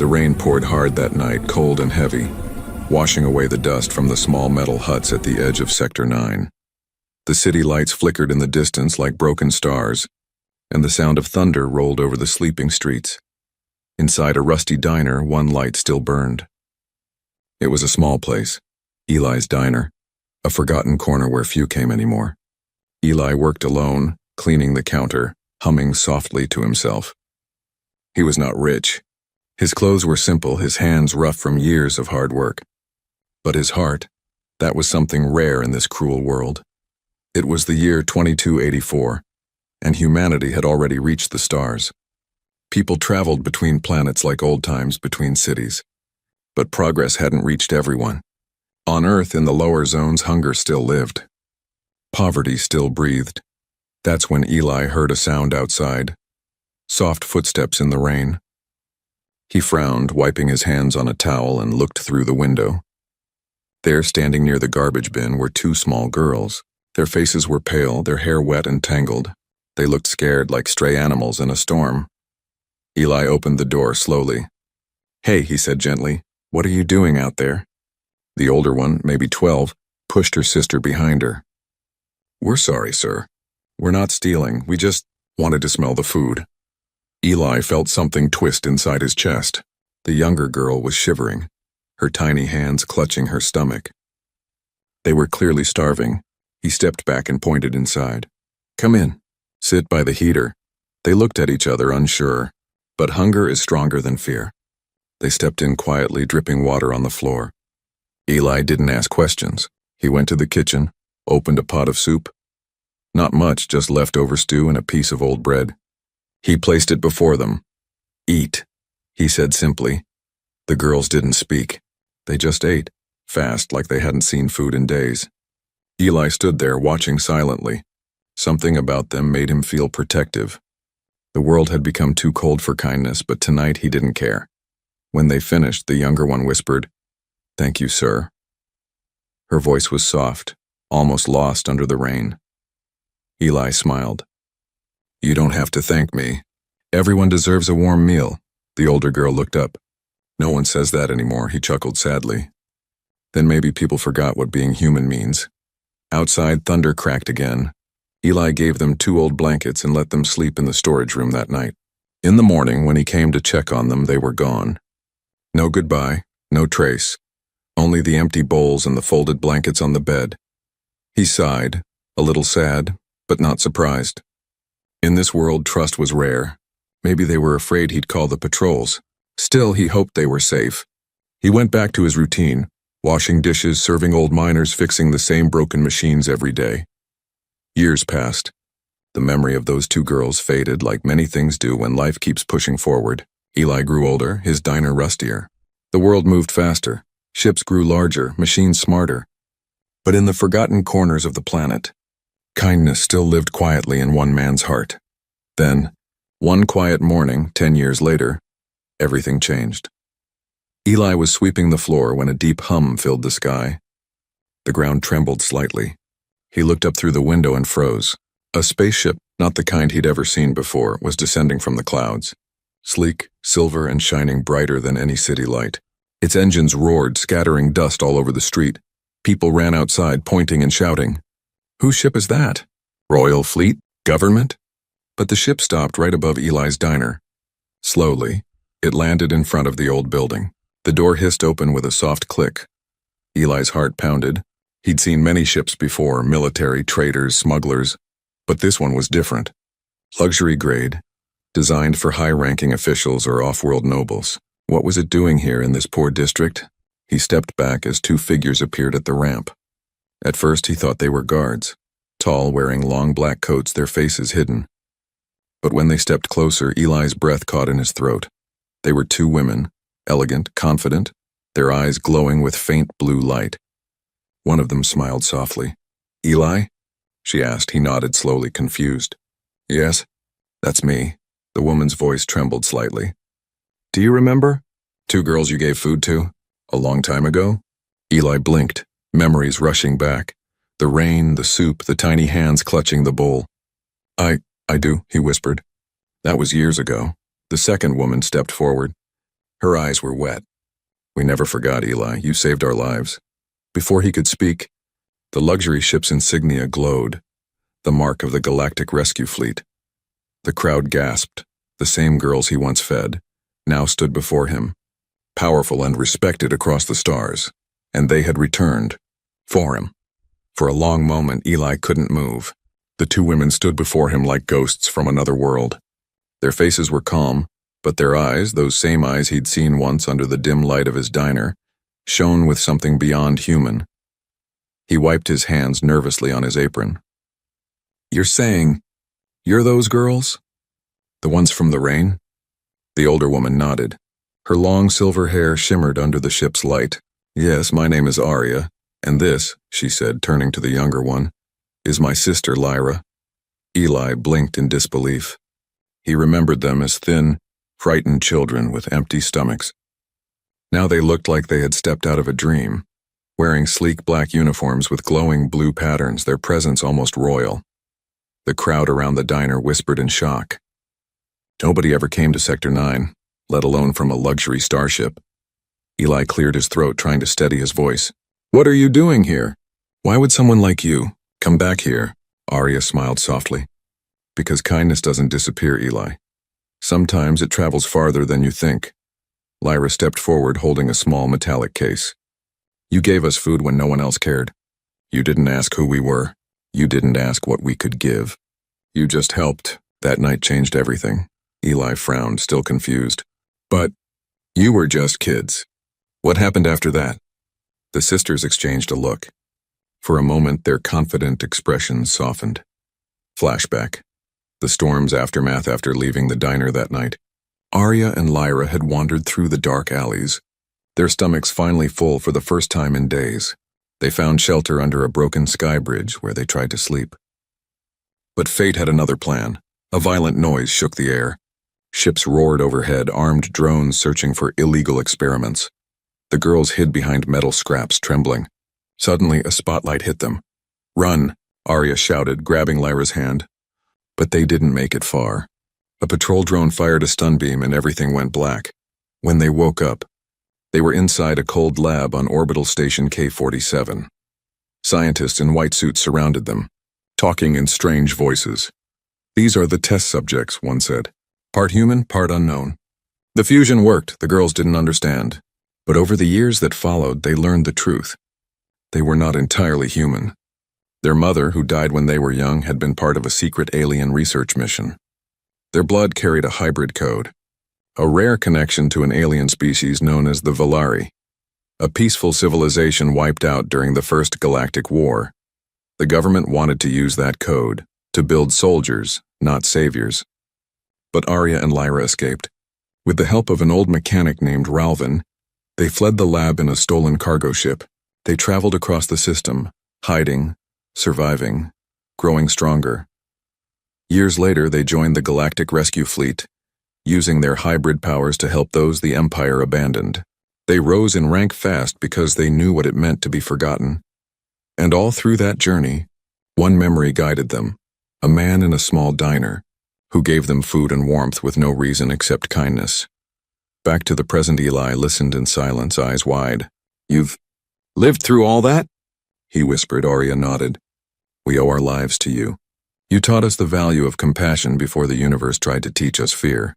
The rain poured hard that night, cold and heavy, washing away the dust from the small metal huts at the edge of Sector 9. The city lights flickered in the distance like broken stars, and the sound of thunder rolled over the sleeping streets. Inside a rusty diner, one light still burned. It was a small place, Eli's diner, a forgotten corner where few came anymore. Eli worked alone, cleaning the counter, humming softly to himself. He was not rich. His clothes were simple, his hands rough from years of hard work. But his heart, that was something rare in this cruel world. It was the year 2284, and humanity had already reached the stars. People traveled between planets like old times between cities. But progress hadn't reached everyone. On Earth, in the lower zones, hunger still lived. Poverty still breathed. That's when Eli heard a sound outside. Soft footsteps in the rain. He frowned, wiping his hands on a towel, and looked through the window. There, standing near the garbage bin, were two small girls. Their faces were pale, their hair wet and tangled. They looked scared, like stray animals in a storm. Eli opened the door slowly. "Hey," he said gently, "what are you doing out there?" The older one, maybe 12, pushed her sister behind her. "We're sorry, sir. We're not stealing. We just wanted to smell the food." Eli felt something twist inside his chest. The younger girl was shivering, her tiny hands clutching her stomach. They were clearly starving. He stepped back and pointed inside. "Come in. Sit by the heater." They looked at each other, unsure. But hunger is stronger than fear. They stepped in quietly, dripping water on the floor. Eli didn't ask questions. He went to the kitchen, opened a pot of soup. Not much, just leftover stew and a piece of old bread. He placed it before them. "Eat," he said simply. The girls didn't speak. They just ate, fast, like they hadn't seen food in days. Eli stood there, watching silently. Something about them made him feel protective. The world had become too cold for kindness, but tonight he didn't care. When they finished, the younger one whispered, "Thank you, sir." Her voice was soft, almost lost under the rain. Eli smiled. "You don't have to thank me. Everyone deserves a warm meal." The older girl looked up. "No one says that anymore," he chuckled sadly. Then maybe people forgot what being human means. Outside, thunder cracked again. Eli gave them 2 old blankets and let them sleep in the storage room that night. In the morning, when he came to check on them, they were gone. No goodbye, no trace, only the empty bowls and the folded blankets on the bed. He sighed, a little sad, but not surprised. In this world, trust was rare. Maybe they were afraid he'd call the patrols. Still, he hoped they were safe. He went back to his routine, washing dishes, serving old miners, fixing the same broken machines every day. Years passed. The memory of those 2 girls faded, like many things do when life keeps pushing forward. Eli grew older, his diner rustier. The world moved faster. Ships grew larger, machines smarter. But in the forgotten corners of the planet, kindness still lived quietly in one man's heart. Then, one quiet morning, 10 years later, everything changed. Eli was sweeping the floor when a deep hum filled the sky. The ground trembled slightly. He looked up through the window and froze. A spaceship, not the kind he'd ever seen before, was descending from the clouds. Sleek, silver, and shining brighter than any city light. Its engines roared, scattering dust all over the street. People ran outside, pointing and shouting. Whose ship is that? Royal Fleet? Government? But the ship stopped right above Eli's diner. Slowly, it landed in front of the old building. The door hissed open with a soft click. Eli's heart pounded. He'd seen many ships before, military, traders, smugglers, but this one was different. Luxury grade, designed for high-ranking officials or off-world nobles. What was it doing here in this poor district? He stepped back as 2 figures appeared at the ramp. At first he thought they were guards, tall, wearing long black coats, their faces hidden. But when they stepped closer, Eli's breath caught in his throat. They were 2 women, elegant, confident, their eyes glowing with faint blue light. One of them smiled softly. "Eli?" she asked. He nodded slowly, confused. "Yes, that's me." The woman's voice trembled slightly. "Do you remember? 2 girls you gave food to? A long time ago?" Eli blinked, memories rushing back. The rain, the soup, the tiny hands clutching the bowl. I do," he whispered. "That was years ago." The second woman stepped forward. Her eyes were wet. "We never forgot, Eli. You saved our lives." Before he could speak, the luxury ship's insignia glowed, the mark of the Galactic Rescue Fleet. The crowd gasped. The same girls he once fed now stood before him, powerful and respected across the stars, and they had returned for him. For a long moment, Eli couldn't move. The two women stood before him like ghosts from another world. Their faces were calm, but their eyes, those same eyes he'd seen once under the dim light of his diner, shone with something beyond human. He wiped his hands nervously on his apron. "You're saying, you're those girls? The ones from the rain?" The older woman nodded. Her long silver hair shimmered under the ship's light. "Yes, my name is Arya, and this," she said, turning to the younger one, "is my sister Lyra." Eli blinked in disbelief. He remembered them as thin, frightened children with empty stomachs. Now they looked like they had stepped out of a dream, wearing sleek black uniforms with glowing blue patterns, their presence almost royal. The crowd around the diner whispered in shock. Nobody ever came to Sector 9, let alone from a luxury starship. Eli cleared his throat, trying to steady his voice. "What are you doing here? Why would someone like you come back here?" Arya smiled softly. "Because kindness doesn't disappear, Eli. Sometimes it travels farther than you think." Lyra stepped forward, holding a small metallic case. "You gave us food when no one else cared. You didn't ask who we were. You didn't ask what we could give. You just helped. That night changed everything." Eli frowned, still confused. "But you were just kids. What happened after that?" The sisters exchanged a look. For a moment, their confident expressions softened. Flashback. The storm's aftermath after leaving the diner that night. Arya and Lyra had wandered through the dark alleys, their stomachs finally full for the first time in days. They found shelter under a broken sky bridge where they tried to sleep. But fate had another plan. A violent noise shook the air. Ships roared overhead, armed drones searching for illegal experiments. The girls hid behind metal scraps, trembling. Suddenly, a spotlight hit them. "Run!" Arya shouted, grabbing Lyra's hand. But they didn't make it far. A patrol drone fired a stun beam and everything went black. When they woke up, they were inside a cold lab on orbital station K-47. Scientists in white suits surrounded them, talking in strange voices. "These are the test subjects," one said. "Part human, part unknown." The fusion worked, the girls didn't understand. But over the years that followed, they learned the truth. They were not entirely human. Their mother, who died when they were young, had been part of a secret alien research mission. Their blood carried a hybrid code, a rare connection to an alien species known as the Valari, a peaceful civilization wiped out during the First Galactic War. The government wanted to use that code to build soldiers, not saviors. But Arya and Lyra escaped. With the help of an old mechanic named Ralvin, they fled the lab in a stolen cargo ship. They traveled across the system, hiding, surviving, growing stronger. Years later, they joined the Galactic Rescue Fleet, using their hybrid powers to help those the Empire abandoned. They rose in rank fast because they knew what it meant to be forgotten. And all through that journey, one memory guided them, a man in a small diner, who gave them food and warmth with no reason except kindness. Back to the present, Eli listened in silence, eyes wide. "You've lived through all that?" he whispered. Arya nodded. "We owe our lives to you. You taught us the value of compassion before the universe tried to teach us fear."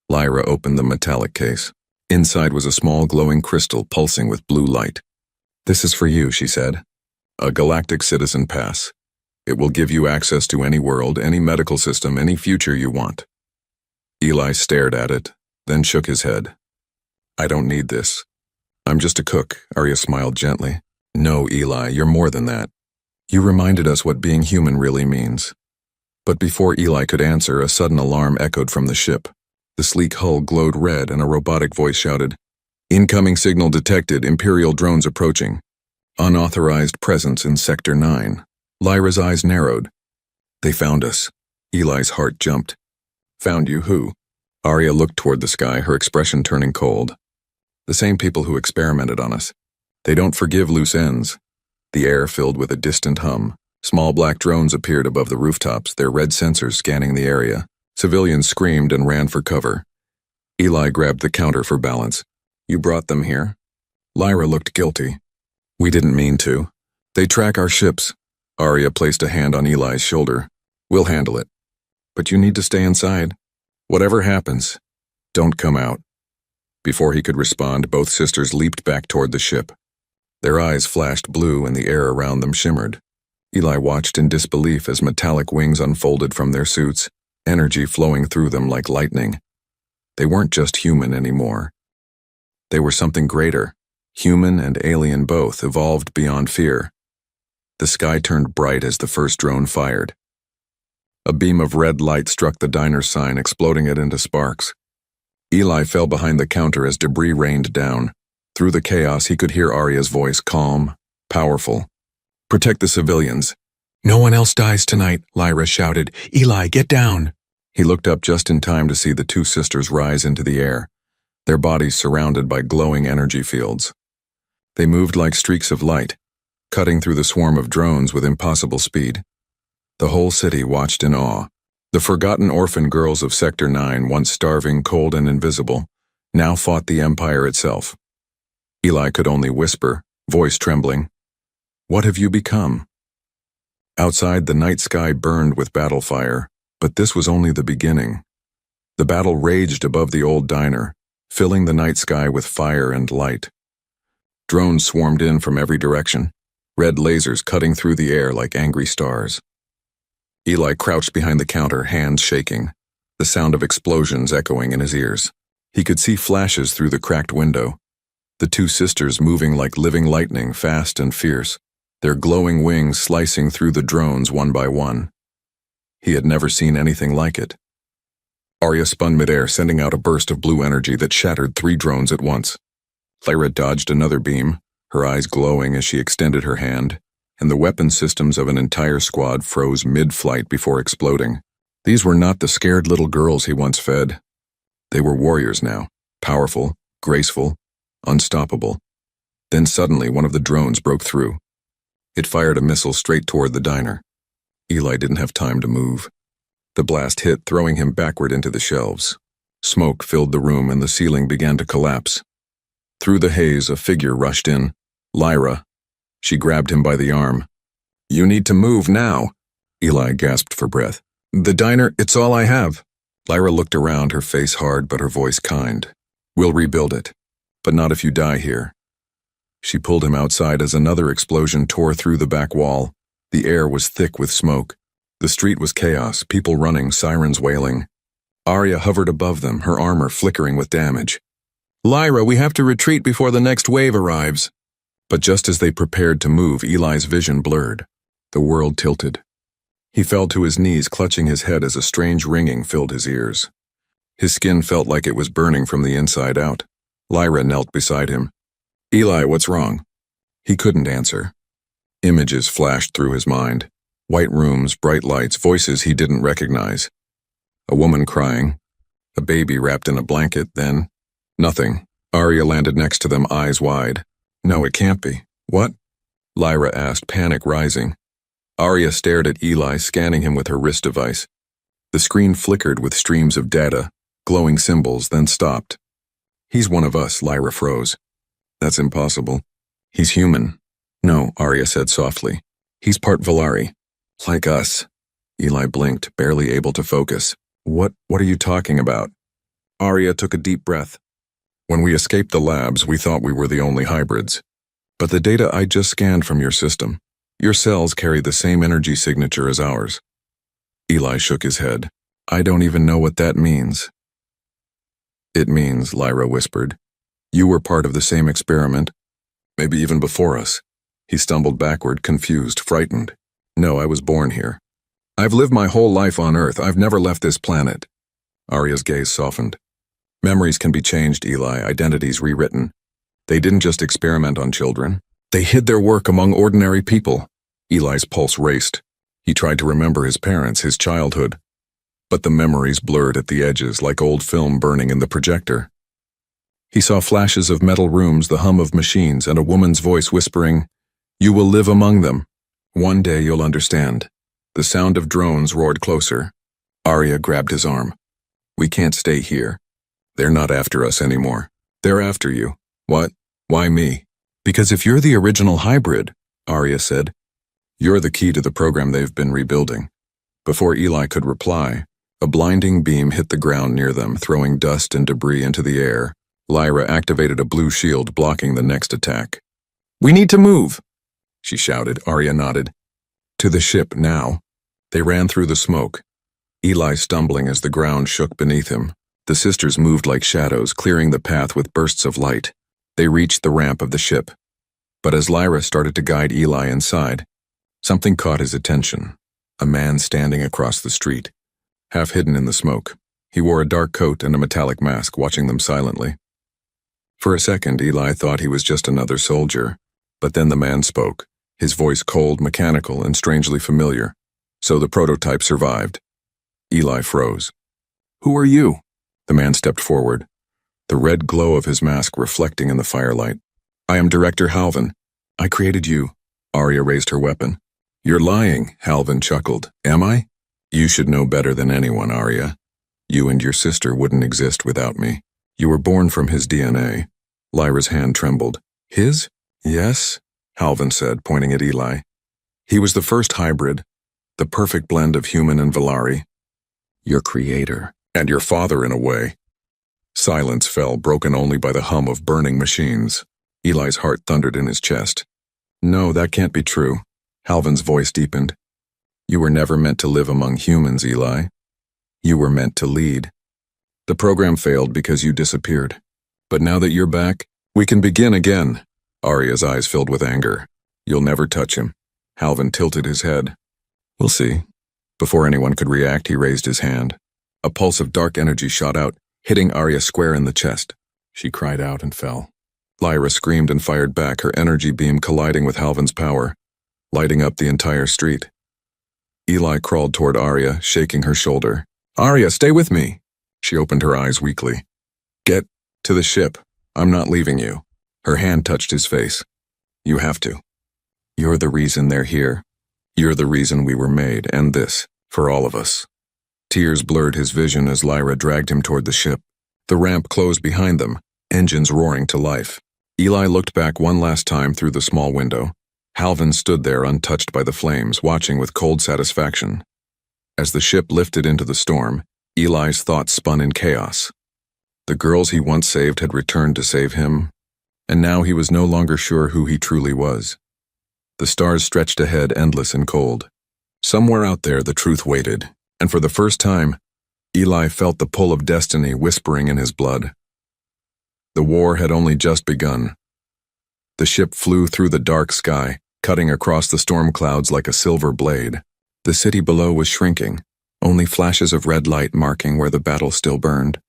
Lyra opened the metallic case. Inside was a small glowing crystal pulsing with blue light. "This is for you," she said. "A galactic citizen pass. It will give you access to any world, any medical system, any future you want." Eli stared at it, then shook his head. "I don't need this. I'm just a cook," Arya smiled gently. "No, Eli, you're more than that. You reminded us what being human really means." But before Eli could answer, a sudden alarm echoed from the ship. The sleek hull glowed red and a robotic voice shouted, "Incoming signal detected, Imperial drones approaching. Unauthorized presence in Sector 9. Lyra's eyes narrowed. "They found us." Eli's heart jumped. "Found you who?" Arya looked toward the sky, her expression turning cold. "The same people who experimented on us. They don't forgive loose ends." The air filled with a distant hum. Small black drones appeared above the rooftops, their red sensors scanning the area. Civilians screamed and ran for cover. Eli grabbed the counter for balance. You brought them here? Lyra looked guilty. We didn't mean to. They track our ships. Arya placed a hand on Eli's shoulder. We'll handle it. But you need to stay inside. Whatever happens, don't come out. Before he could respond, both sisters leaped back toward the ship. Their eyes flashed blue and the air around them shimmered. Eli watched in disbelief as metallic wings unfolded from their suits, energy flowing through them like lightning. They weren't just human anymore. They were something greater. Human and alien both, evolved beyond fear. The sky turned bright as the first drone fired. A beam of red light struck the diner sign, exploding it into sparks. Eli fell behind the counter as debris rained down. Through the chaos, he could hear Arya's voice, calm, powerful. Protect the civilians. No one else dies tonight, Lyra shouted. Eli, get down. He looked up just in time to see the two sisters rise into the air, their bodies surrounded by glowing energy fields. They moved like streaks of light, cutting through the swarm of drones with impossible speed. The whole city watched in awe. The forgotten orphan girls of Sector 9, once starving, cold, and invisible, now fought the Empire itself. Eli could only whisper, voice trembling, "What have you become?" Outside, the night sky burned with battle fire, but this was only the beginning. The battle raged above the old diner, filling the night sky with fire and light. Drones swarmed in from every direction, red lasers cutting through the air like angry stars. Eli crouched behind the counter, hands shaking, the sound of explosions echoing in his ears. He could see flashes through the cracked window, the two sisters moving like living lightning, fast and fierce, their glowing wings slicing through the drones one by one. He had never seen anything like it. Arya spun midair, sending out a burst of blue energy that shattered 3 drones at once. Lyra dodged another beam, her eyes glowing as she extended her hand, and the weapon systems of an entire squad froze mid-flight before exploding. These were not the scared little girls he once fed. They were warriors now, powerful, graceful, unstoppable. Then suddenly one of the drones broke through. It fired a missile straight toward the diner. Eli didn't have time to move. The blast hit, throwing him backward into the shelves. Smoke filled the room and the ceiling began to collapse. Through the haze, a figure rushed in. Lyra. She grabbed him by the arm. "You need to move now." Eli gasped for breath. "The diner, it's all I have." Lyra looked around, her face hard but her voice kind. "We'll rebuild it, but not if you die here." She pulled him outside as another explosion tore through the back wall. The air was thick with smoke. The street was chaos, people running, sirens wailing. Arya hovered above them, her armor flickering with damage. "Lyra, we have to retreat before the next wave arrives." But just as they prepared to move, Eli's vision blurred. The world tilted. He fell to his knees, clutching his head as a strange ringing filled his ears. His skin felt like it was burning from the inside out. Lyra knelt beside him. "Eli, what's wrong?" He couldn't answer. Images flashed through his mind. White rooms, bright lights, voices he didn't recognize. A woman crying. A baby wrapped in a blanket, then nothing. Arya landed next to them, eyes wide. "No, it can't be. What?" Lyra asked, panic rising. Arya stared at Eli, scanning him with her wrist device. The screen flickered with streams of data, glowing symbols, then stopped. "He's one of us," Lyra froze. "That's impossible. He's human." "No," Arya said softly. "He's part Valari. Like us." Eli blinked, barely able to focus. What are you talking about?" Arya took a deep breath. "When we escaped the labs, we thought we were the only hybrids. But the data I just scanned from your system, your cells carry the same energy signature as ours." Eli shook his head. "I don't even know what that means." "It means," Lyra whispered, "you were part of the same experiment, maybe even before us." He stumbled backward, confused, frightened. "No, I was born here. I've lived my whole life on Earth. I've never left this planet." Arya's gaze softened. "Memories can be changed, Eli, identities rewritten. They didn't just experiment on children. They hid their work among ordinary people." Eli's pulse raced. He tried to remember his parents, his childhood. But the memories blurred at the edges like old film burning in the projector. He saw flashes of metal rooms, the hum of machines, and a woman's voice whispering, "You will live among them. One day you'll understand." The sound of drones roared closer. Arya grabbed his arm. "We can't stay here. They're not after us anymore. They're after you. What? Why me? Because if you're the original hybrid, Arya said, you're the key to the program they've been rebuilding. Before Eli could reply, a blinding beam hit the ground near them, throwing dust and debris into the air. Lyra activated a blue shield, blocking the next attack. We need to move, she shouted. Arya nodded. To the ship, now. They ran through the smoke, Eli stumbling as the ground shook beneath him. The sisters moved like shadows, clearing the path with bursts of light. They reached the ramp of the ship. But as Lyra started to guide Eli inside, something caught his attention. A man standing across the street, half hidden in the smoke. He wore a dark coat and a metallic mask, watching them silently. For a second, Eli thought he was just another soldier. But then the man spoke, his voice cold, mechanical, and strangely familiar. So the prototype survived. Eli froze. Who are you? The man stepped forward, the red glow of his mask reflecting in the firelight. I am Director Halvin. I created you. Arya raised her weapon. You're lying, Halvin chuckled. Am I? You should know better than anyone, Arya. You and your sister wouldn't exist without me. You were born from his DNA. Lyra's hand trembled. His? Yes, Halvin said, pointing at Eli. He was the first hybrid, the perfect blend of human and Valari. Your creator, and your father in a way. Silence fell, broken only by the hum of burning machines. Eli's heart thundered in his chest. No, that can't be true. Halvin's voice deepened. You were never meant to live among humans, Eli. You were meant to lead. The program failed because you disappeared. But now that you're back, we can begin again. Arya's eyes filled with anger. You'll never touch him. Halvin tilted his head. We'll see. Before anyone could react, he raised his hand. A pulse of dark energy shot out, hitting Arya square in the chest. She cried out and fell. Lyra screamed and fired back, her energy beam colliding with Halvin's power, lighting up the entire street. Eli crawled toward Arya, shaking her shoulder. Arya, stay with me. She opened her eyes weakly. Get to the ship. I'm not leaving you. Her hand touched his face. You have to. You're the reason they're here. You're the reason we were made, and this, for all of us. Tears blurred his vision as Lyra dragged him toward the ship. The ramp closed behind them, engines roaring to life. Eli looked back one last time through the small window. Halvin stood there untouched by the flames, watching with cold satisfaction. As the ship lifted into the storm, Eli's thoughts spun in chaos. The girls he once saved had returned to save him, and now he was no longer sure who he truly was. The stars stretched ahead, endless and cold. Somewhere out there, the truth waited, and for the first time, Eli felt the pull of destiny whispering in his blood. The war had only just begun. The ship flew through the dark sky, cutting across the storm clouds like a silver blade. The city below was shrinking, only flashes of red light marking where the battle still burned.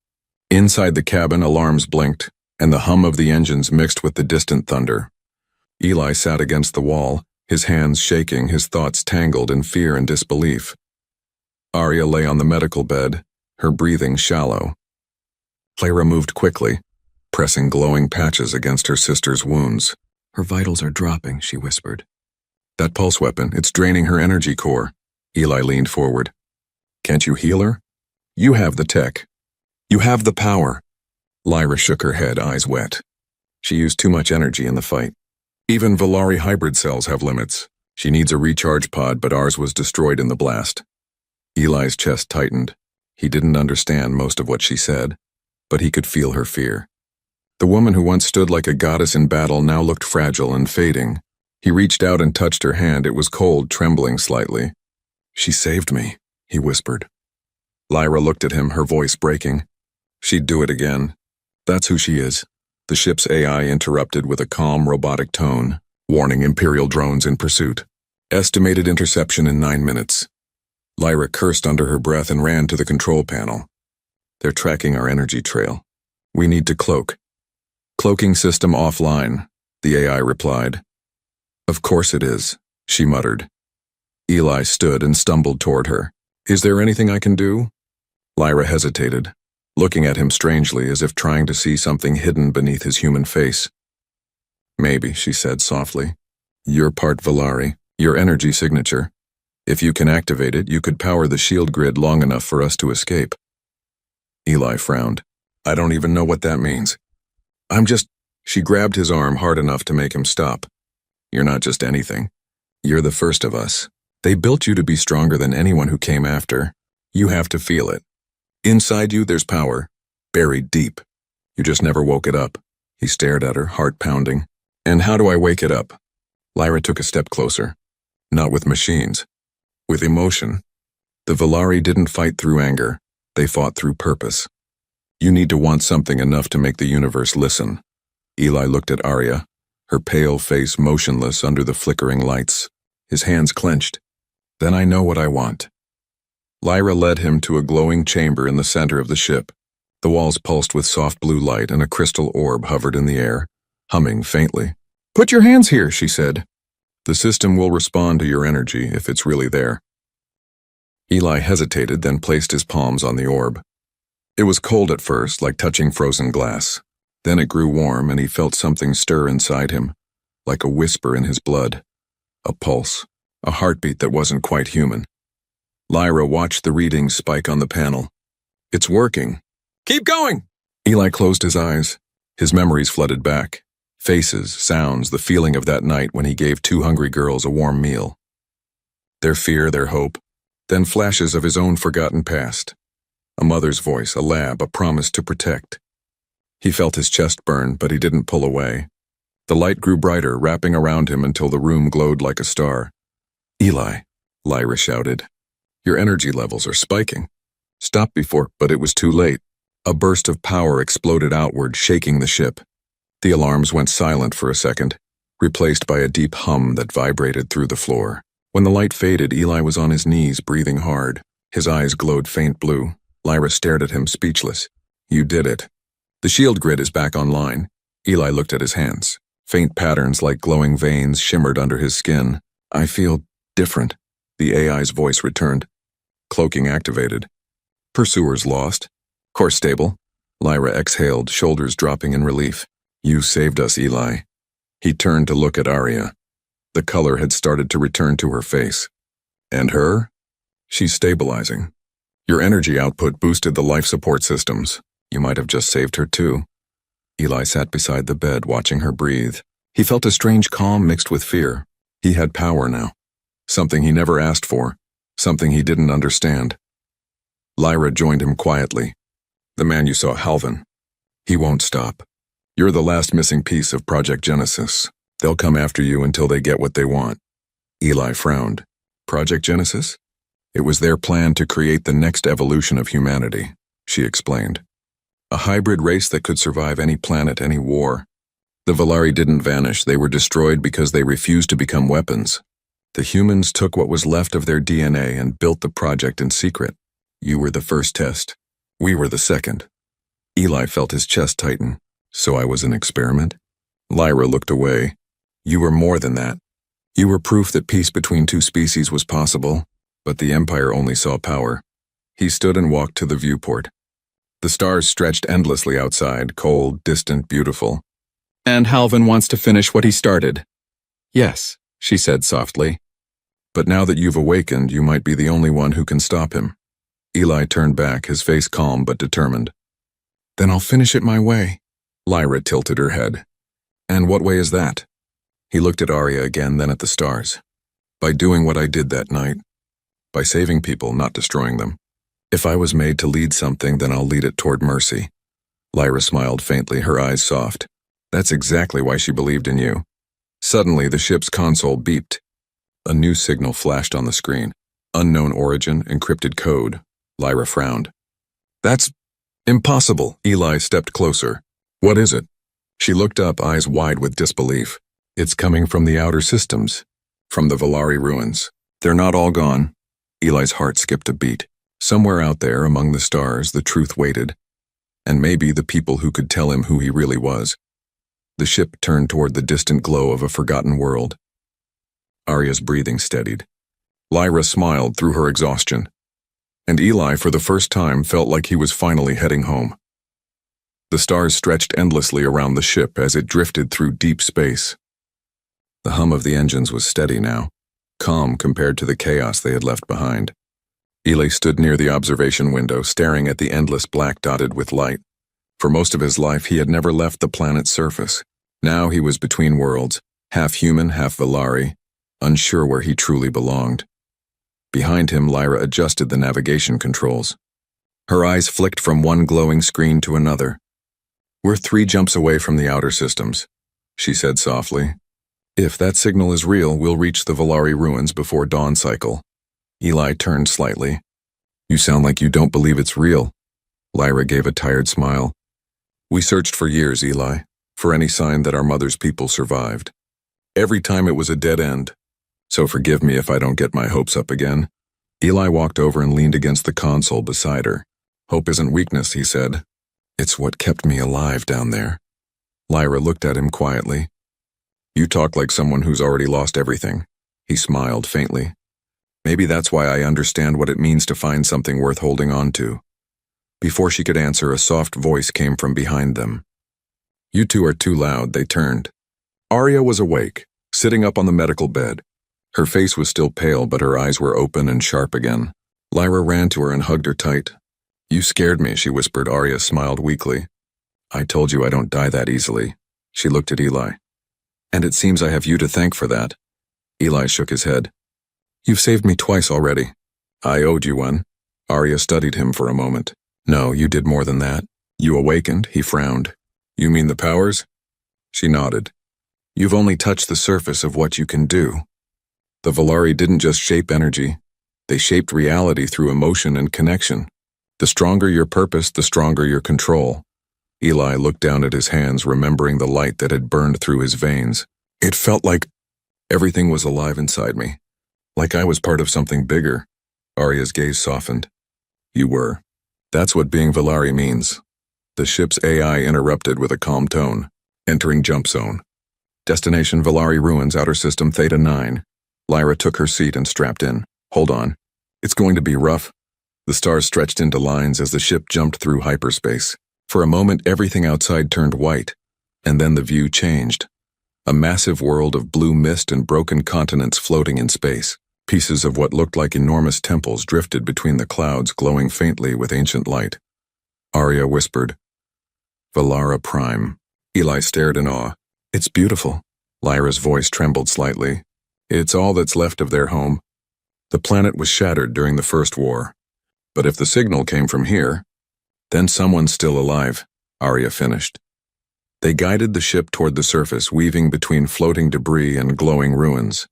Inside the cabin, alarms blinked, and the hum of the engines mixed with the distant thunder. Eli sat against the wall, his hands shaking, his thoughts tangled in fear and disbelief. Arya lay on the medical bed, her breathing shallow. Lyra moved quickly, pressing glowing patches against her sister's wounds. Her vitals are dropping, she whispered. That pulse weapon, it's draining her energy core. Eli leaned forward. Can't you heal her? You have the tech. You have the power. Lyra shook her head, eyes wet. She used too much energy in the fight. Even Valari hybrid cells have limits. She needs a recharge pod, but ours was destroyed in the blast. Eli's chest tightened. He didn't understand most of what she said, but he could feel her fear. The woman who once stood like a goddess in battle now looked fragile and fading. He reached out and touched her hand. It was cold, trembling slightly. She saved me, he whispered. Lyra looked at him, her voice breaking. She'd do it again. That's who she is. The ship's AI interrupted with a calm, robotic tone, warning Imperial drones in pursuit. Estimated interception in 9 minutes. Lyra cursed under her breath and ran to the control panel. They're tracking our energy trail. We need to cloak. Cloaking system offline, the AI replied. Of course it is, she muttered. Eli stood and stumbled toward her. Is there anything I can do? Lyra hesitated, looking at him strangely as if trying to see something hidden beneath his human face. Maybe, she said softly. You're part Valari, your energy signature. If you can activate it, you could power the shield grid long enough for us to escape. Eli frowned. I don't even know what that means. I'm just... She grabbed his arm hard enough to make him stop. You're not just anything. You're the first of us. They built you to be stronger than anyone who came after. You have to feel it. Inside you, there's power, buried deep. You just never woke it up. He stared at her, heart pounding. And how do I wake it up? Lyra took a step closer. Not with machines. With emotion. The Valari didn't fight through anger. They fought through purpose. You need to want something enough to make the universe listen. Eli looked at Arya, her pale face motionless under the flickering lights, his hands clenched. Then I know what I want. Lyra led him to a glowing chamber in the center of the ship. The walls pulsed with soft blue light and a crystal orb hovered in the air, humming faintly. Put your hands here, she said. The system will respond to your energy if it's really there. Eli hesitated, then placed his palms on the orb. It was cold at first, like touching frozen glass. Then it grew warm and he felt something stir inside him, like a whisper in his blood. A pulse, a heartbeat that wasn't quite human. Lyra watched the readings spike on the panel. It's working. Keep going! Eli closed his eyes. His memories flooded back. Faces, sounds, the feeling of that night when he gave two hungry girls a warm meal. Their fear, their hope, then flashes of his own forgotten past. A mother's voice, a lab, a promise to protect. He felt his chest burn, but he didn't pull away. The light grew brighter, wrapping around him until the room glowed like a star. Eli, Lyra shouted. Your energy levels are spiking. Stop before, but it was too late. A burst of power exploded outward, shaking the ship. The alarms went silent for a second, replaced by a deep hum that vibrated through the floor. When the light faded, Eli was on his knees, breathing hard. His eyes glowed faint blue. Lyra stared at him, speechless. You did it. The shield grid is back online. Eli looked at his hands. Faint patterns like glowing veins shimmered under his skin. I feel different. The AI's voice returned. Cloaking activated. Pursuers lost. Course stable. Lyra exhaled, shoulders dropping in relief. You saved us, Eli. He turned to look at Arya. The color had started to return to her face. And her? She's stabilizing. Your energy output boosted the life support systems. You might have just saved her too. Eli sat beside the bed, watching her breathe. He felt a strange calm mixed with fear. He had power now. Something he never asked for. Something he didn't understand. Lyra joined him quietly. The man you saw, Halvan. He won't stop. You're the last missing piece of Project Genesis. They'll come after you until they get what they want. Eli frowned. Project Genesis? It was their plan to create the next evolution of humanity, she explained. A hybrid race that could survive any planet, any war. The Valari didn't vanish, they were destroyed because they refused to become weapons. The humans took what was left of their DNA and built the project in secret. You were the first test. We were the second. Eli felt his chest tighten. So I was an experiment? Lyra looked away. You were more than that. You were proof that peace between two species was possible, but the Empire only saw power. He stood and walked to the viewport. The stars stretched endlessly outside, cold, distant, beautiful. And Halvan wants to finish what he started. Yes, she said softly. But now that you've awakened, you might be the only one who can stop him. Eli turned back, his face calm but determined. Then I'll finish it my way. Lyra tilted her head. And what way is that? He looked at Arya again, then at the stars. By doing what I did that night. By saving people, not destroying them. If I was made to lead something, then I'll lead it toward mercy. Lyra smiled faintly, her eyes soft. That's exactly why she believed in you. Suddenly, the ship's console beeped. A new signal flashed on the screen. Unknown origin, encrypted code. Lyra frowned. That's impossible. Eli stepped closer. What is it? She looked up, eyes wide with disbelief. It's coming from the outer systems. From the Valari ruins. They're not all gone. Eli's heart skipped a beat. Somewhere out there, among the stars, the truth waited. And maybe the people who could tell him who he really was. The ship turned toward the distant glow of a forgotten world. Arya's breathing steadied. Lyra smiled through her exhaustion. And Eli, for the first time, felt like he was finally heading home. The stars stretched endlessly around the ship as it drifted through deep space. The hum of the engines was steady now, calm compared to the chaos they had left behind. Eli stood near the observation window, staring at the endless black dotted with light. For most of his life, he had never left the planet's surface. Now he was between worlds, half human, half Valari, unsure where he truly belonged. Behind him, Lyra adjusted the navigation controls. Her eyes flicked from one glowing screen to another. "We're 3 jumps away from the outer systems," she said softly. "If that signal is real, we'll reach the Valari ruins before dawn cycle." Eli turned slightly. "You sound like you don't believe it's real." Lyra gave a tired smile. "We searched for years, Eli, for any sign that our mother's people survived. Every time it was a dead end. So forgive me if I don't get my hopes up again." Eli walked over and leaned against the console beside her. "Hope isn't weakness," he said. "It's what kept me alive down there." Lyra looked at him quietly. "You talk like someone who's already lost everything." He smiled faintly. "Maybe that's why I understand what it means to find something worth holding on to." Before she could answer, a soft voice came from behind them. "You two are too loud." They turned. Arya was awake, sitting up on the medical bed. Her face was still pale, but her eyes were open and sharp again. Lyra ran to her and hugged her tight. "You scared me," she whispered. Arya smiled weakly. "I told you I don't die that easily." She looked at Eli. "And it seems I have you to thank for that." Eli shook his head. "You've saved me twice already." "I owed you one." Arya studied him for a moment. "No, you did more than that. You awakened." He frowned. "You mean the powers?" She nodded. "You've only touched the surface of what you can do. The Valari didn't just shape energy. They shaped reality through emotion and connection. The stronger your purpose, the stronger your control." Eli looked down at his hands, remembering the light that had burned through his veins. "It felt like everything was alive inside me. Like I was part of something bigger." Arya's gaze softened. "You were. That's what being Valari means." The ship's AI interrupted with a calm tone. "Entering jump zone. Destination Valari ruins, outer system Theta 9. Lyra took her seat and strapped in. "Hold on. It's going to be rough." The stars stretched into lines as the ship jumped through hyperspace. For a moment, everything outside turned white, and then the view changed. A massive world of blue mist and broken continents floating in space. Pieces of what looked like enormous temples drifted between the clouds, glowing faintly with ancient light. Arya whispered, "Valara Prime." Eli stared in awe. "It's beautiful." Lyra's voice trembled slightly. "It's all that's left of their home. The planet was shattered during the First War. But if the signal came from here, then someone's still alive," Arya finished. They guided the ship toward the surface, weaving between floating debris and glowing ruins.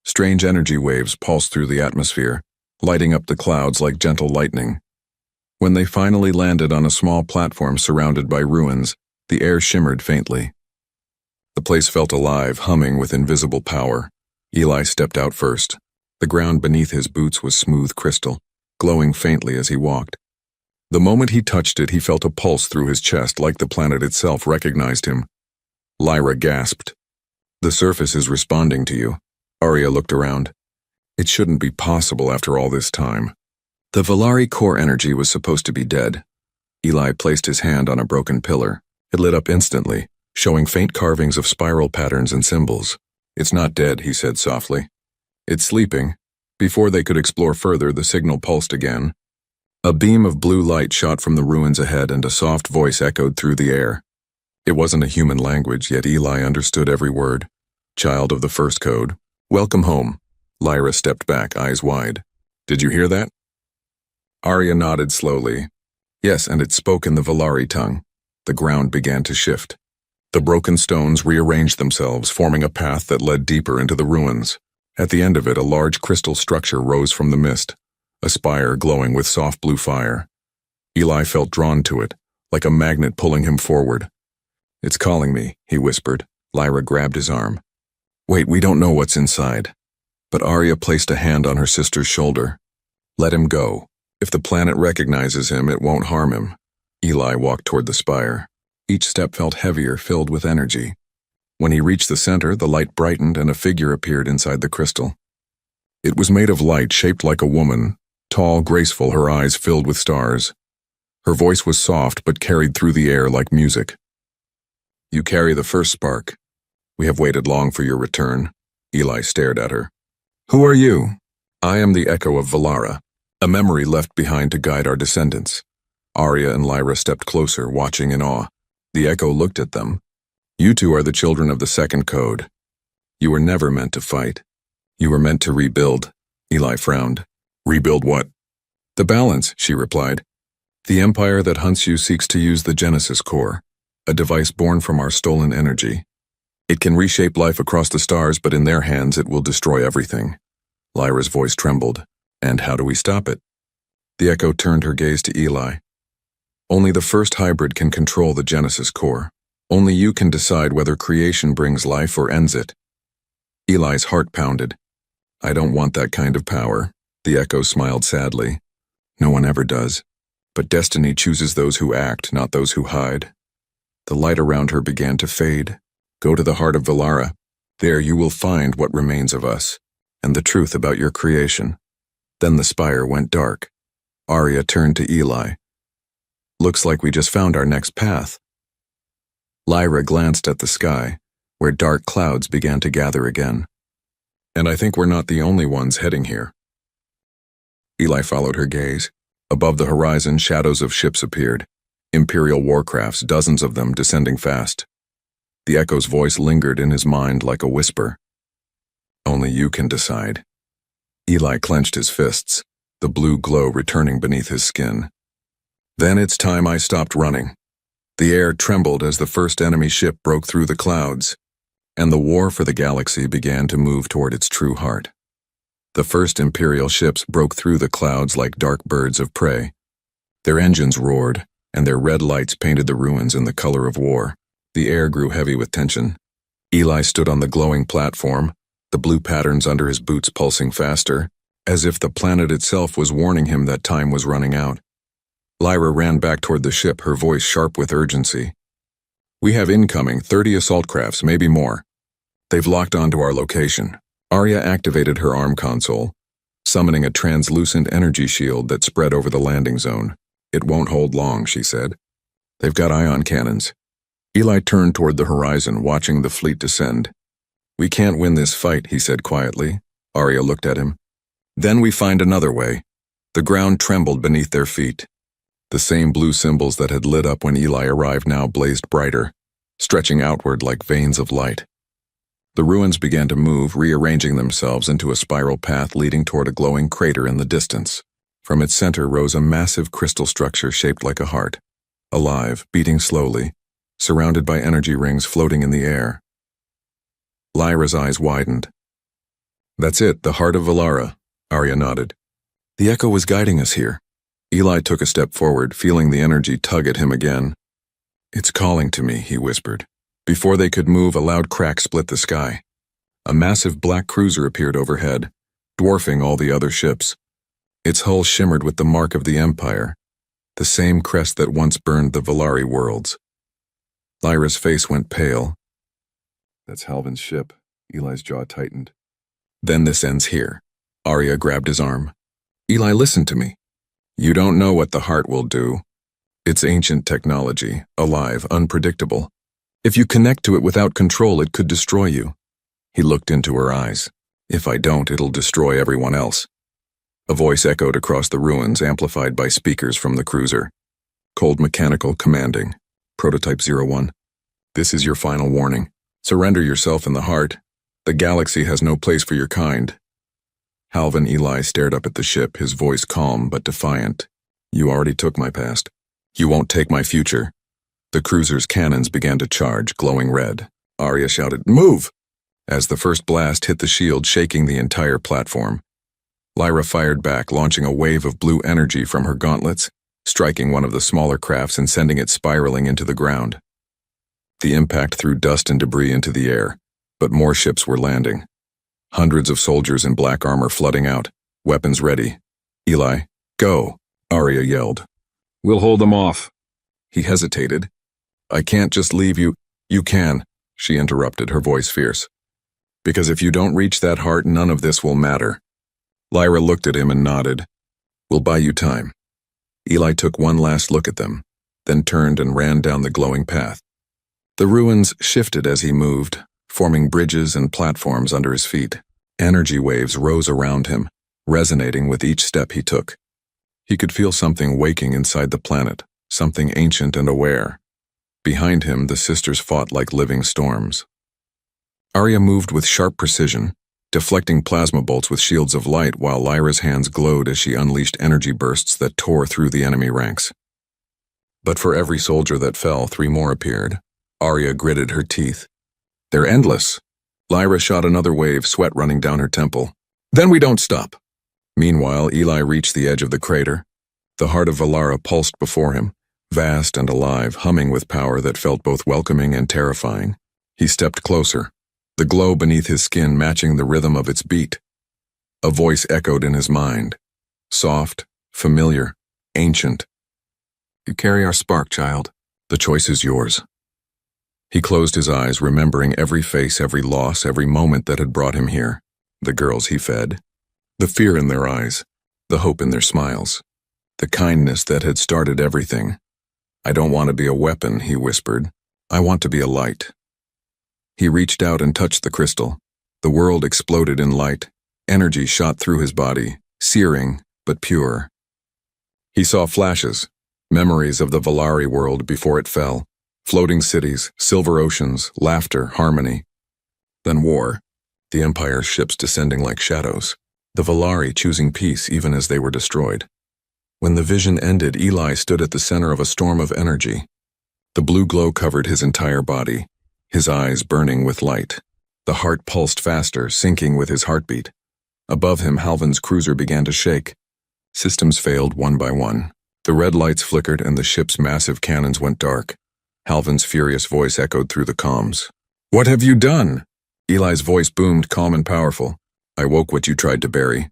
Strange energy waves pulsed through the atmosphere, lighting up the clouds like gentle lightning. When they finally landed on a small platform surrounded by ruins, the air shimmered faintly. The place felt alive, humming with invisible power. Eli stepped out first. The ground beneath his boots was smooth crystal, glowing faintly as he walked. The moment he touched it, he felt a pulse through his chest, like the planet itself recognized him. Lyra gasped. "The surface is responding to you." Arya looked around. It shouldn't be possible after all this time. The Valari core energy was supposed to be dead. Eli placed his hand on a broken pillar. It lit up instantly, showing faint carvings of spiral patterns and symbols. "It's not dead," he said softly. "It's sleeping." Before they could explore further, the signal pulsed again. A beam of blue light shot from the ruins ahead, and a soft voice echoed through the air. It wasn't a human language, yet Eli understood every word. Child of the first code. "Welcome home." Lyra stepped back, eyes wide. "Did you hear that?" Arya nodded slowly. "Yes, and it spoke in the Valari tongue." The ground began to shift. The broken stones rearranged themselves, forming a path that led deeper into the ruins. At the end of it, a large crystal structure rose from the mist, a spire glowing with soft blue fire. Eli felt drawn to it, like a magnet pulling him forward. "It's calling me," he whispered. Lyra grabbed his arm. "Wait, we don't know what's inside." But Arya placed a hand on her sister's shoulder. "Let him go. If the planet recognizes him, it won't harm him." Eli walked toward the spire. Each step felt heavier, filled with energy. When he reached the center, the light brightened and a figure appeared inside the crystal. It was made of light, shaped like a woman, tall, graceful, her eyes filled with stars. Her voice was soft but carried through the air like music. "You carry the first spark. We have waited long for your return." Eli stared at her. "Who are you?" "I am the echo of Valara, a memory left behind to guide our descendants." Arya and Lyra stepped closer, watching in awe. The Echo looked at them. You two are the children of the second code. You were never meant to fight. You were meant to rebuild. Eli frowned. Rebuild what? The balance, she replied. The empire that hunts you seeks to use the Genesis core, a device born from our stolen energy. It can reshape life across the stars, but in their hands it will destroy everything. Lyra's voice trembled. And how do we stop it? The Echo turned her gaze to Eli. Only the first hybrid can control the Genesis core. Only you can decide whether creation brings life or ends it. Eli's heart pounded. I don't want that kind of power. The Echo smiled sadly. No one ever does. But destiny chooses those who act, not those who hide. The light around her began to fade. Go to the heart of Valara. There you will find what remains of us, and the truth about your creation. Then the spire went dark. Arya turned to Eli. Looks like we just found our next path. Lyra glanced at the sky, where dark clouds began to gather again. And I think we're not the only ones heading here. Eli followed her gaze. Above the horizon, shadows of ships appeared. Imperial warcrafts, dozens of them descending fast. The Echo's voice lingered in his mind like a whisper. Only you can decide. Eli clenched his fists, the blue glow returning beneath his skin. Then it's time I stopped running. The air trembled as the first enemy ship broke through the clouds, and the war for the galaxy began to move toward its true heart. The first Imperial ships broke through the clouds like dark birds of prey. Their engines roared, and their red lights painted the ruins in the color of war. The air grew heavy with tension. Eli stood on the glowing platform, the blue patterns under his boots pulsing faster, as if the planet itself was warning him that time was running out. Lyra ran back toward the ship, her voice sharp with urgency. We have incoming 30 assault crafts, maybe more. They've locked onto our location. Arya activated her arm console, summoning a translucent energy shield that spread over the landing zone. It won't hold long, she said. They've got ion cannons. Eli turned toward the horizon, watching the fleet descend. We can't win this fight, he said quietly. Arya looked at him. Then we find another way. The ground trembled beneath their feet. The same blue symbols that had lit up when Eli arrived now blazed brighter, stretching outward like veins of light. The ruins began to move, rearranging themselves into a spiral path leading toward a glowing crater in the distance. From its center rose a massive crystal structure shaped like a heart, alive, beating slowly, surrounded by energy rings floating in the air. Lyra's eyes widened. That's it, the heart of Valara, Arya nodded. The Echo was guiding us here. Eli took a step forward, feeling the energy tug at him again. It's calling to me, he whispered. Before they could move, a loud crack split the sky. A massive black cruiser appeared overhead, dwarfing all the other ships. Its hull shimmered with the mark of the Empire, the same crest that once burned the Valari worlds. Lyra's face went pale. That's Halvin's ship. Eli's jaw tightened. Then this ends here. Arya grabbed his arm. Eli, listen to me. You don't know what the heart will do. It's ancient technology, alive, unpredictable. If you connect to it without control, it could destroy you. He looked into her eyes. If I don't, it'll destroy everyone else. A voice echoed across the ruins, amplified by speakers from the cruiser. Cold Mechanical commanding. Prototype 01. This is your final warning. Surrender yourself in the heart. The galaxy has no place for your kind. Halvin Eli stared up at the ship, his voice calm but defiant. You already took my past. You won't take my future. The cruiser's cannons began to charge, glowing red. Arya shouted, Move! As the first blast hit the shield, shaking the entire platform. Lyra fired back, launching a wave of blue energy from her gauntlets, striking one of the smaller crafts and sending it spiraling into the ground. The impact threw dust and debris into the air, but more ships were landing. Hundreds of soldiers in black armor flooding out, weapons ready. Eli, go, Arya yelled. We'll hold them off. He hesitated. I can't just leave you. You can, she interrupted, her voice fierce. Because if you don't reach that heart, none of this will matter. Lyra looked at him and nodded. We'll buy you time. Eli took one last look at them, then turned and ran down the glowing path. The ruins shifted as he moved, forming bridges and platforms under his feet. Energy waves rose around him, resonating with each step he took. He could feel something waking inside the planet, something ancient and aware. Behind him, the sisters fought like living storms. Arya moved with sharp precision, deflecting plasma bolts with shields of light while Lyra's hands glowed as she unleashed energy bursts that tore through the enemy ranks. But for every soldier that fell, 3 more appeared. Arya gritted her teeth. They're endless. Lyra shot another wave, sweat running down her temple. Then we don't stop. Meanwhile, Eli reached the edge of the crater. The heart of Valara pulsed before him, vast and alive, humming with power that felt both welcoming and terrifying. He stepped closer, the glow beneath his skin matching the rhythm of its beat. A voice echoed in his mind, soft, familiar, ancient. You carry our spark, child. The choice is yours. He closed his eyes, remembering every face, every loss, every moment that had brought him here. The girls he fed, the fear in their eyes, the hope in their smiles, the kindness that had started everything. I don't want to be a weapon, he whispered. I want to be a light. He reached out and touched the crystal. The world exploded in light. Energy shot through his body, searing but pure. He saw flashes, memories of the Valari world before it fell. Floating cities, silver oceans, laughter, harmony. Then war, the Empire's ships descending like shadows, the Valari choosing peace even as they were destroyed. When the vision ended, Eli stood at the center of a storm of energy. The blue glow covered his entire body, his eyes burning with light. The heart pulsed faster, syncing with his heartbeat. Above him, Halvin's cruiser began to shake. Systems failed one by one. The red lights flickered and the ship's massive cannons went dark. Halvin's furious voice echoed through the comms. What have you done? Eli's voice boomed, calm and powerful. I woke what you tried to bury.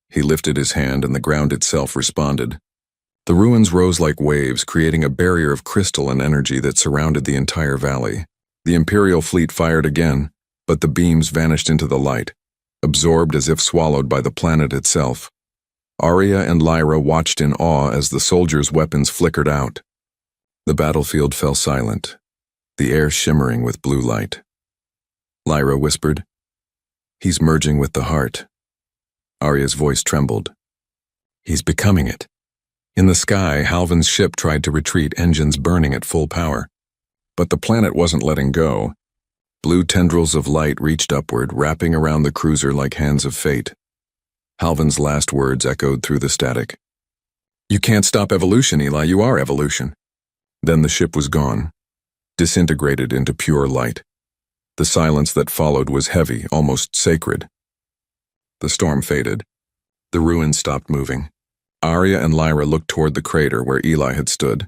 He lifted his hand and the ground itself responded. The ruins rose like waves, creating a barrier of crystal and energy that surrounded the entire valley. The Imperial fleet fired again, but the beams vanished into the light, absorbed as if swallowed by the planet itself. Arya and Lyra watched in awe as the soldiers' weapons flickered out. The battlefield fell silent, the air shimmering with blue light. Lyra whispered, He's merging with the heart. Arya's voice trembled. He's becoming it. In the sky, Halvin's ship tried to retreat, engines burning at full power. But the planet wasn't letting go. Blue tendrils of light reached upward, wrapping around the cruiser like hands of fate. Halvin's last words echoed through the static. You can't stop evolution, Eli. You are evolution. Then the ship was gone, disintegrated into pure light. The silence that followed was heavy, almost sacred. The storm faded. The ruins stopped moving. Arya and Lyra looked toward the crater where Eli had stood.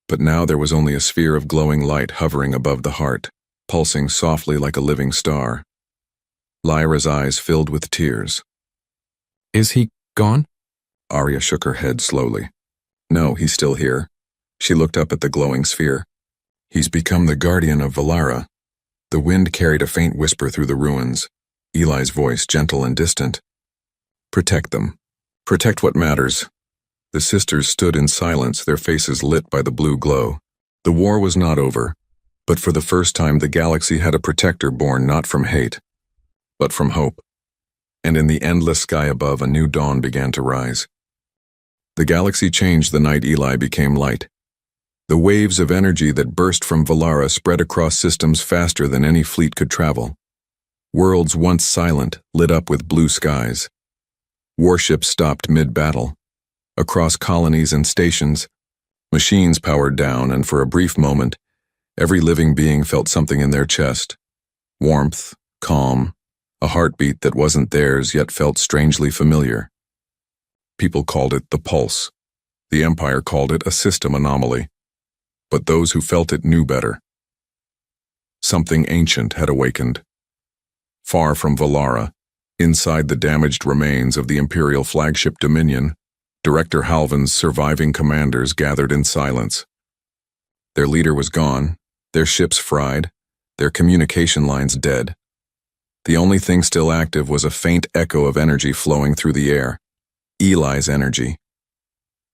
But now there was only a sphere of glowing light hovering above the heart, pulsing softly like a living star. Lyra's eyes filled with tears. Is he gone? Arya shook her head slowly. No, he's still here. She looked up at the glowing sphere. He's become the guardian of Valara. The wind carried a faint whisper through the ruins, Eli's voice gentle and distant. Protect them. Protect what matters. The sisters stood in silence, their faces lit by the blue glow. The war was not over, but for the first time the galaxy had a protector born not from hate, but from hope. And in the endless sky above, a new dawn began to rise. The galaxy changed the night Eli became light. The waves of energy that burst from Valara spread across systems faster than any fleet could travel. Worlds once silent lit up with blue skies. Warships stopped mid-battle. Across colonies and stations, machines powered down, and for a brief moment, every living being felt something in their chest. Warmth, calm, a heartbeat that wasn't theirs yet felt strangely familiar. People called it the pulse. The Empire called it a system anomaly. But those who felt it knew better. Something ancient had awakened. Far from Valara, inside the damaged remains of the Imperial flagship Dominion, Director Halvin's surviving commanders gathered in silence. Their leader was gone, their ships fried, their communication lines dead. The only thing still active was a faint echo of energy flowing through the air. Eli's energy.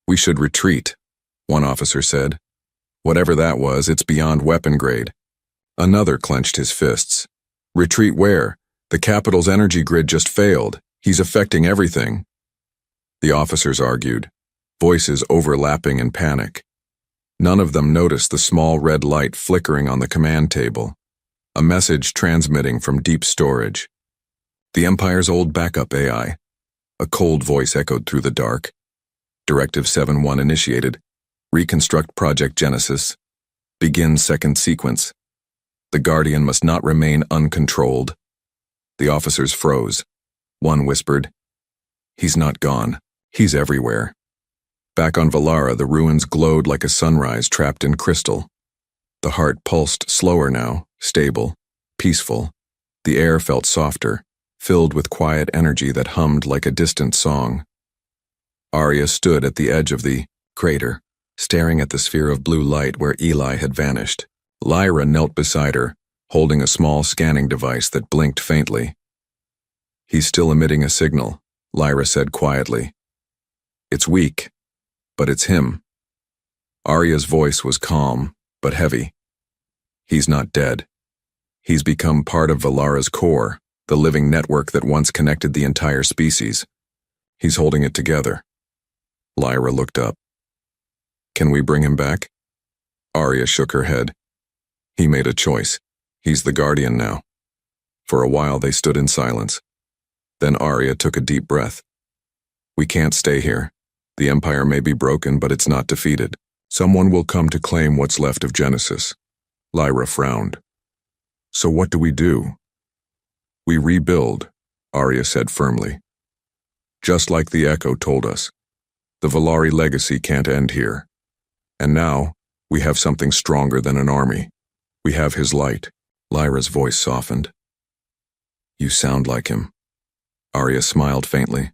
We should retreat, one officer said. Whatever that was, it's beyond weapon grade. Another clenched his fists. Retreat where? The capital's energy grid just failed. He's affecting everything. The officers argued, voices overlapping in panic. None of them noticed the small red light flickering on the command table, a message transmitting from deep storage. The Empire's old backup AI. A cold voice echoed through the dark. Directive 7-1 initiated. Reconstruct Project Genesis. Begin second sequence. The Guardian must not remain uncontrolled. The officers froze. One whispered, "He's not gone. He's everywhere." Back on Valara, the ruins glowed like a sunrise trapped in crystal. The heart pulsed slower now, stable, peaceful. The air felt softer, filled with quiet energy that hummed like a distant song. Arya stood at the edge of the crater, staring at the sphere of blue light where Eli had vanished. Lyra knelt beside her, holding a small scanning device that blinked faintly. "He's still emitting a signal," Lyra said quietly. "It's weak, but it's him." Arya's voice was calm, but heavy. "He's not dead. He's become part of Valara's core, the living network that once connected the entire species. He's holding it together." Lyra looked up. "Can we bring him back?" Arya shook her head. "He made a choice. He's the Guardian now." For a while they stood in silence. Then Arya took a deep breath. "We can't stay here. The Empire may be broken, but it's not defeated. Someone will come to claim what's left of Genesis." Lyra frowned. "So what do we do?" "We rebuild," Arya said firmly. "Just like the Echo told us. The Valari legacy can't end here. And now, we have something stronger than an army. We have his light." Lyra's voice softened. "You sound like him." Arya smiled faintly.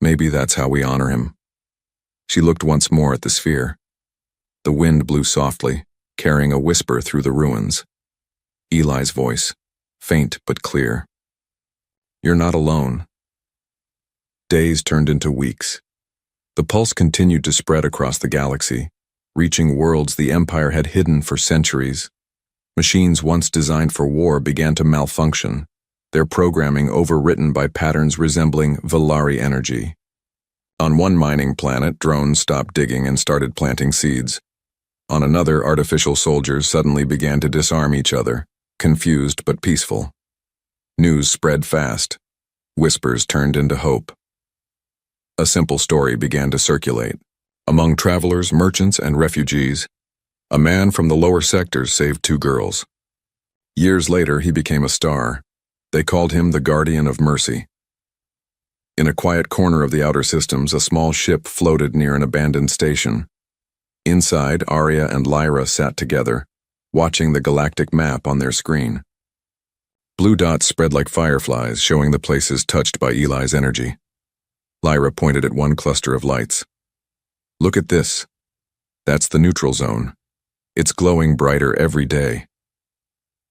"Maybe that's how we honor him." She looked once more at the sphere. The wind blew softly, carrying a whisper through the ruins. Eli's voice, faint but clear. "You're not alone." Days turned into weeks. The pulse continued to spread across the galaxy, reaching worlds the Empire had hidden for centuries. Machines once designed for war began to malfunction, their programming overwritten by patterns resembling Valari energy. On one mining planet, drones stopped digging and started planting seeds. On another, artificial soldiers suddenly began to disarm each other, confused but peaceful. News spread fast. Whispers turned into hope. A simple story began to circulate. Among travelers, merchants, and refugees, a man from the lower sectors saved 2 girls. Years later, he became a star. They called him the Guardian of Mercy. In a quiet corner of the outer systems, a small ship floated near an abandoned station. Inside, Arya and Lyra sat together, watching the galactic map on their screen. Blue dots spread like fireflies, showing the places touched by Eli's energy. Lyra pointed at one cluster of lights. "Look at this. That's the neutral zone. It's glowing brighter every day."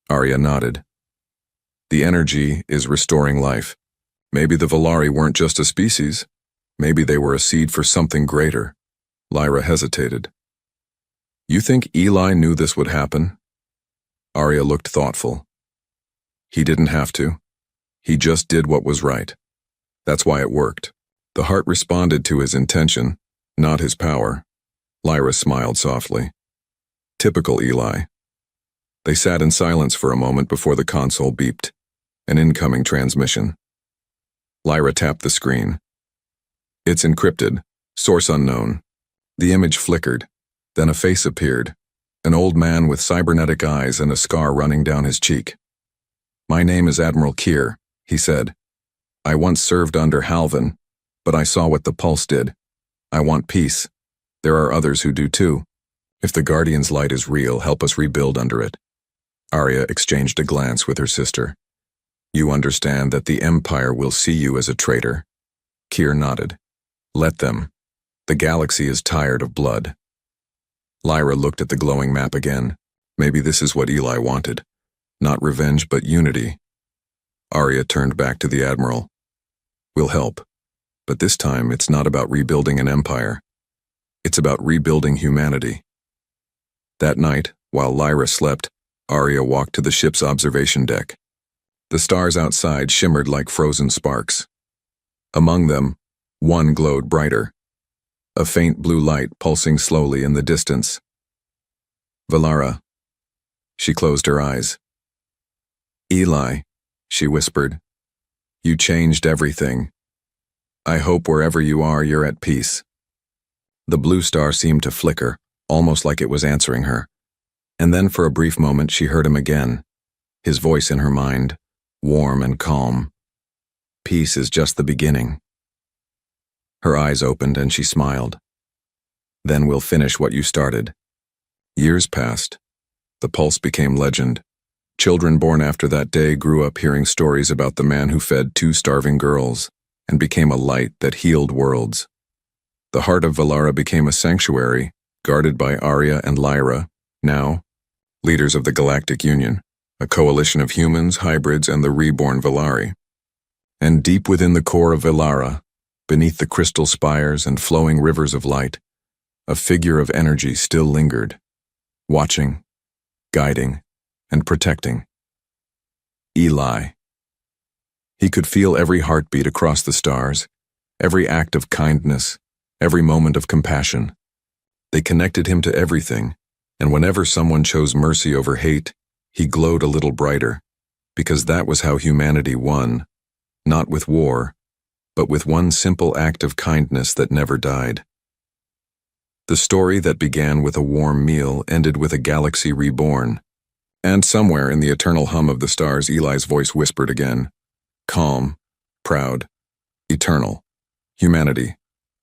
Arya nodded. "The energy is restoring life. Maybe the Valari weren't just a species. Maybe they were a seed for something greater." Lyra hesitated. "You think Eli knew this would happen?" Arya looked thoughtful. "He didn't have to. He just did what was right. That's why it worked. The heart responded to his intention, not his power." Lyra smiled softly. "Typical Eli." They sat in silence for a moment before the console beeped. An incoming transmission. Lyra tapped the screen. "It's encrypted. Source unknown." The image flickered. Then a face appeared. An old man with cybernetic eyes and a scar running down his cheek. "My name is Admiral Kier," he said. "I once served under Halvan, but I saw what the Pulse did. I want peace. There are others who do too. If the Guardian's light is real, help us rebuild under it." Arya exchanged a glance with her sister. "You understand that the Empire will see you as a traitor?" Kier nodded. "Let them. The galaxy is tired of blood." Lyra looked at the glowing map again. Maybe this is what Eli wanted. Not revenge, but unity. Arya turned back to the Admiral. "We'll help. But this time, it's not about rebuilding an empire. It's about rebuilding humanity." That night, while Lyra slept, Arya walked to the ship's observation deck. The stars outside shimmered like frozen sparks. Among them, one glowed brighter. A faint blue light pulsing slowly in the distance, Valara. She closed her eyes. Eli, she whispered. You changed everything. I hope wherever you are, you're at peace. The blue star seemed to flicker, almost like it was answering her. And then for a brief moment she heard him again, his voice in her mind, warm and calm. Peace is just the beginning. Her eyes opened and she smiled. Then we'll finish what you started. Years passed. The pulse became legend. Children born after that day grew up hearing stories about the man who fed 2 starving girls and became a light that healed worlds. The heart of Valara became a sanctuary, guarded by Arya and Lyra, now leaders of the Galactic Union, a coalition of humans, hybrids, and the reborn Valari. And deep within the core of Valara, beneath the crystal spires and flowing rivers of light, a figure of energy still lingered, watching, guiding, and protecting. Eli. He could feel every heartbeat across the stars, every act of kindness, every moment of compassion. They connected him to everything, and whenever someone chose mercy over hate, he glowed a little brighter, because that was how humanity won, not with war, but with one simple act of kindness that never died. The story that began with a warm meal ended with a galaxy reborn, and somewhere in the eternal hum of the stars, Eli's voice whispered again, calm, proud, eternal. Humanity,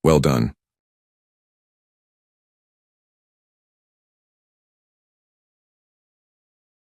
well done.